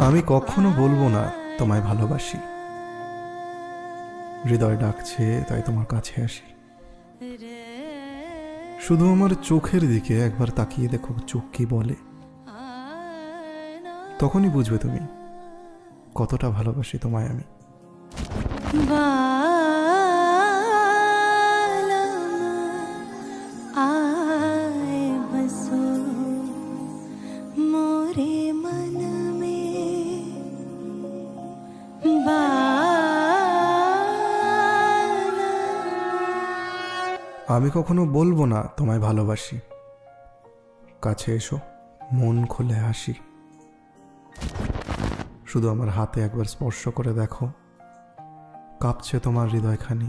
আমি কখনো বলবো না তোমায় ভালোবাসি, হৃদয় ডাকছে তাই তোমার কাছে আসি। শুধু আমার চোখের দিকে একবার তাকিয়ে দেখো, চোখ কি বলে, তখনই বুঝবে তুমি কতটা ভালোবাসি তোমায় আমি। आए बसो मोरे मन में আমি কখনো বলবো না তোমায় ভালোবাসি, কাছে এসো, মন খুলে হাসি। শুধু আমার হাতে একবার স্পর্শ করে দেখো, কাঁপছে তোমার হৃদয়খানি।